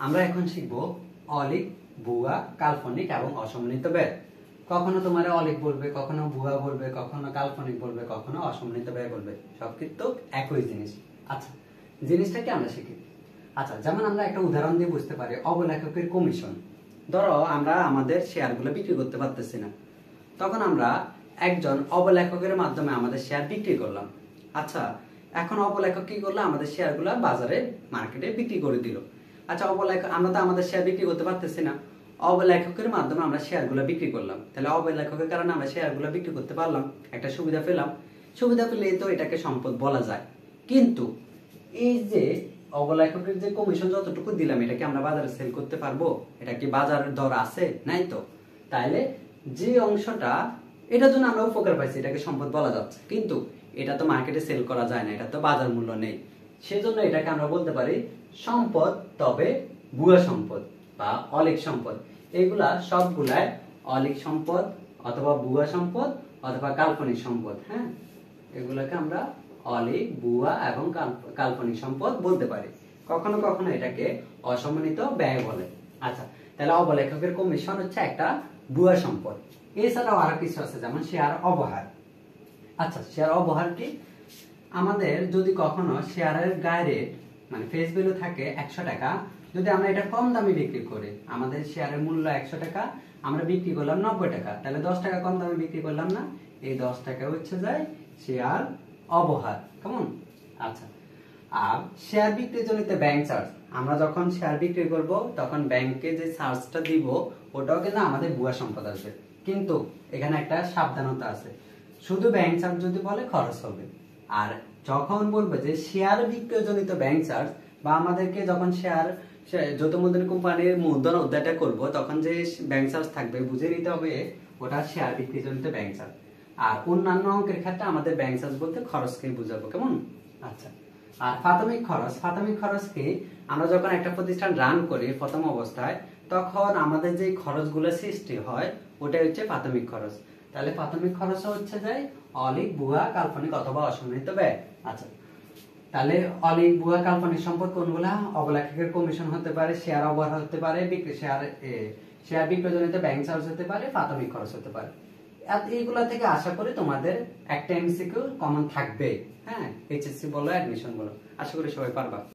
আমরা এখন শিখব অলিক, ভুয়া, কাল্পনিক এবং অসমন্বিত ব্যয়। কখনো তোমার অলিক বলবে, কখনো ভুয়া বলবে, কখনো কাল্পনিক বলবে, কখনো অসমন্বিত ব্যয় বলবে। সব কিন্তু একই জিনিস। আচ্ছা, জিনিসটাকে আমরা শিখি। আচ্ছা, যেমন আমরা একটা উদাহরণ দিয়ে বুঝতে পারি, অবলেখকের কমিশন। ধরো আমরা আমাদের শেয়ারগুলো বিক্রি করতে পারতেছি না, তখন আমরা একজন অবলেখকের মাধ্যমে আমাদের শেয়ার বিক্রি করলাম। আচ্ছা, এখন অবলেখক কি করলো? আমাদের শেয়ারগুলো বাজারে, মার্কেটে বিক্রি করে দিল। আচ্ছা, আমরা তো আমাদের শেয়ার বিক্রি করতে পারতেছি না, অবলেখকের মাধ্যমে আমরা শেয়ারগুলো বিক্রি করলাম। তাহলে অবলেখকের কারণে আমরা শেয়ারগুলো বিক্রি করতে পারলাম, একটা সুবিধা পেলাম। সুবিধা পেলে তো এটাকে সম্পদ বলা যায়। কিন্তু এই যে অবলেখকের যে কমিশন যতটুকু দিলাম, এটা কি আমরা বাজারে সেল করতে পারবো? এটা কি বাজার দর আছে? নাই তো। তাইলে যে অংশটা, এটার জন্য আমরা উপকার পাইছি, এটাকে সম্পদ বলা যাচ্ছে, কিন্তু এটা তো মার্কেটে সেল করা যায় না, এটা তো বাজার মূল্য নেই। সেজন্য এটাকে আমরা বলতে পারি সম্পদ, তবে ভুয়া সম্পদ বা অলিক সম্পদ। এগুলা সবগুলাই অলিক সম্পদ অথবা ভুয়া সম্পদ অথবা কাল্পনিক সম্পদ। হ্যাঁ, এগুলাকে আমরা অলিক, ভুয়া এবং কাল্পনিক সম্পদ বলতে পারি। কখনো কখনো এটাকে অসমন্বিত ব্যয় বলে। আচ্ছা, তাহলে অবলেখকের কমিশন হচ্ছে একটা ভুয়া সম্পদ। এছাড়াও আরো কিছু আছে, যেমন শেয়ার অবহার। আচ্ছা, শেয়ার অবহার কি? আমাদের যদি কখনো শেয়ারের গায়ে রেট মানে ফেস ভ্যালু থাকে 100 টাকা, যদি আমরা এটা কম দামে বিক্রি করি, আমাদের শেয়ারের মূল্য 100 টাকা, আমরা বিক্রি করলাম 90 টাকা, তাহলে 10 টাকা কম দামে বিক্রি করলাম না? এই 10 টাকা হচ্ছে যায় শেয়ার অবহার। কেমন? আচ্ছা, আর শেয়ার বিক্রির জন্য ব্যাংক চার্জ। আমরা যখন শেয়ার বিক্রি করব, তখন ব্যাংকে যে চার্জটা দিব, ওটাও কিন্তু আমাদের ভুয়া সম্পদ আসবে। কিন্তু এখানে একটা সাবধানতা আছে, শুধু ব্যাংক চার্জ যদি বলে খরচ হবে। আর যখন বলবে যে শেয়ার বিক্রয় জনিত ব্যাংক চার্জ, বা আমাদেরকে যখন শেয়ার যত মূলধনী কোম্পানির মূলধন অধ্যায়টা করব, তখন যে ব্যাংক চার্জ থাকবে বুঝে নিতে হবে ওটা শেয়ার বিক্রি জনিত ব্যাংক চার্জ। আর অন্যান্য অঙ্কের ক্ষেত্রে আমাদের ব্যাংক চার্জ বলতে খরচকে বুঝাবো। কেমন? আচ্ছা, আর প্রাথমিক খরচ। প্রাথমিক খরচ কি? আমরা যখন একটা প্রতিষ্ঠান রান করি প্রথম অবস্থায়, তখন আমাদের যে খরচগুলো সৃষ্টি হয়, ওটাই হচ্ছে প্রাথমিক খরচ। তাহলে প্রাথমিক খরচ হচ্ছে যায় অলিক, ভুয়া, কাল্পনিক অথবা অসমন্বিত ব্যয়। আচ্ছা, তাহলে অলিক, ভুয়া, কাল্পনিক সম্পদ কোনগুলা? অবলেখকের কমিশন হতে পারে, শেয়ার অবহার হতে পারে, শেয়ার বিক্রয়জনিত ব্যাংক চার্জ হতে পারে, প্রাথমিক খরচ হতে পারে। এইগুলা থেকে আশা করি তোমাদের একটা এমসিকিউ কমন থাকবে। হ্যাঁ, এইচএসসি বলো, অ্যাডমিশন বলো, আশা করি সবাই পারবা।